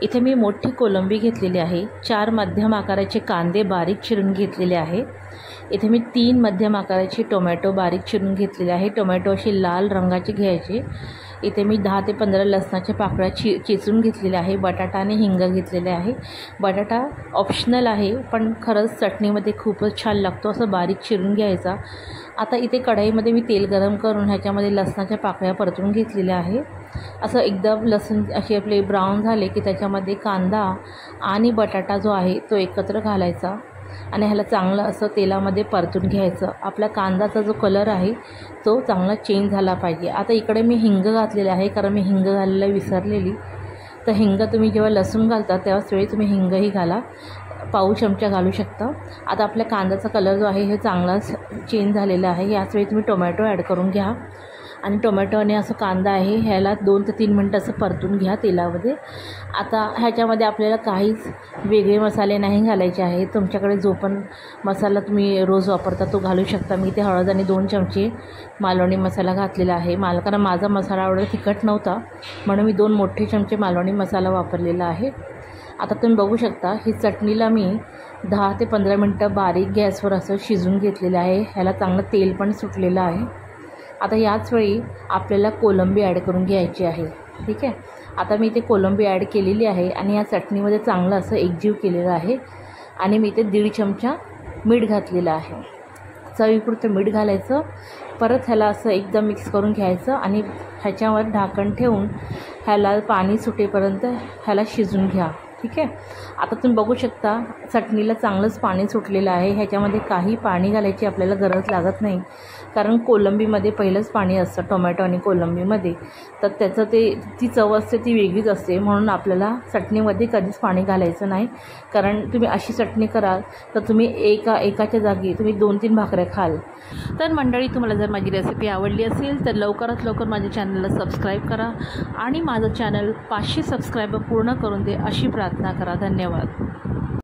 इथे मी मोठी कोलंबी घेतलेली आहे, 4 मध्यम आकाराचे कांदे बारीक चिरून घेतलेले आहे। इथे मी 3 मध्यम आकाराचे टोमॅटो बारीक चिरून घेतलेले आहे। टोमॅटो अशी लाल रंगाचे घ्यायचे। इथे मी 10 ते 15 लसणाच्या पाकळ्या चेचून घेतलेल्या आहे। बटाटा आणि हिंग घेतलेले आहे। बटाटा ऑप्शनल आहे, पण खरंच चटणीमध्ये खूपच छान लागतो, असं बारीक चिरून घ्यायचा। आता इथे कढईमध्ये मी तेल गरम करून ह्याच्यामध्ये लसणाच्या पाकळ्या परतून घेतलेल्या आहे। असं एकदम लसूण असे आपले ब्राऊन झाले की त्याच्यामध्ये कांदा आणि बटाटा जो आहे तो एकत्र घालायचा आणि ह्याला चांगलं असं तेलामध्ये परतून घ्यायचं। आपला कांदाचा जो कलर आहे तो चांगला चेंज झाला पाहिजे। आता इकडे मी हिंग घातलेले आहे, कारण मी हिंग घालायला विसरलेली। तर हिंग तुम्ही जेव्हा लसूण घालता त्याच वेळी तुम्ही हिंगही घाला, पाऊ चमचा घालू शकता। आता आपल्या कांद्याचा कलर जो आहे हे चांगलाच चेंज झालेला आहे। याच वेळी तुम्ही टोमॅटो ॲड करून घ्या आणि टोमॅटो आणि असं कांदा आहे ह्याला 2 ते 3 मिनटं असं परतून घ्या तेलामध्ये। आता ह्याच्यामध्ये आपल्याला काहीच वेगळे मसाले नाही घालायचे आहे। तुमच्याकडे जो पण मसाला तुम्ही रोज वापरता तो घालू शकता। मी ते हळद आणि 2 चमचे मालवणी मसाला घातलेला आहे। कारण माझा मसाला एवढा तिखट नव्हता, म्हणून मी 2 मोठे चमचे मालवणी मसाला वापरलेला आहे। आता तुम्ही बघू शकता ही चटणीला मी 10 ते 15 मिनटं बारीक गॅसवर असं शिजून घेतलेलं आहे। ह्याला चांगलं तेल पण सुटलेलं आहे। आता याच वेळी आपल्याला कोलंबी ॲड करून घ्यायची आहे, ठीक आहे। आता मी ते कोलंबी ॲड केलेली आहे आणि या चटणीमध्ये चांगलं असं एकजीव केलेलं आहे आणि मी ते 1.5 चमचा मीठ घातलेलं आहे। चवीपुरतं मीठ घालायचं, परत ह्याला असं एकदम मिक्स करून घ्यायचं आणि ह्याच्यावर ढाकण ठेवून ह्याला पाणी सुटेपर्यंत ह्याला शिजून घ्या, ठीक आहे। आता तुम्ही बघू शकता चटणीला चांगलंच पाणी सुटलेलं आहे। ह्याच्यामध्ये काही पाणी घालायची आपल्याला गरज लागत नाही, कारण कोलंबीमध्ये पहिलंच पाणी असतं टोमॅटो आणि कोलंबीमध्ये, तर त्याचं ती चव असते ती वेगळीच असते। म्हणून आपल्याला चटणीमध्ये कधीच पाणी घालायचं नाही, कारण तुम्ही अशी चटणी कराल तर तुम्ही एकाच्या जागी तुम्ही 2-3 भाकऱ्या खाल। तर मंडळी, तुम्हाला जर माझी रेसिपी आवडली असेल तर लवकरात लवकर माझ्या चॅनलला सबस्क्राईब करा आणि माझं चॅनल 500 सबस्क्रायबर पूर्ण करून दे अशी प्रार्थना करा। धन्यवाद।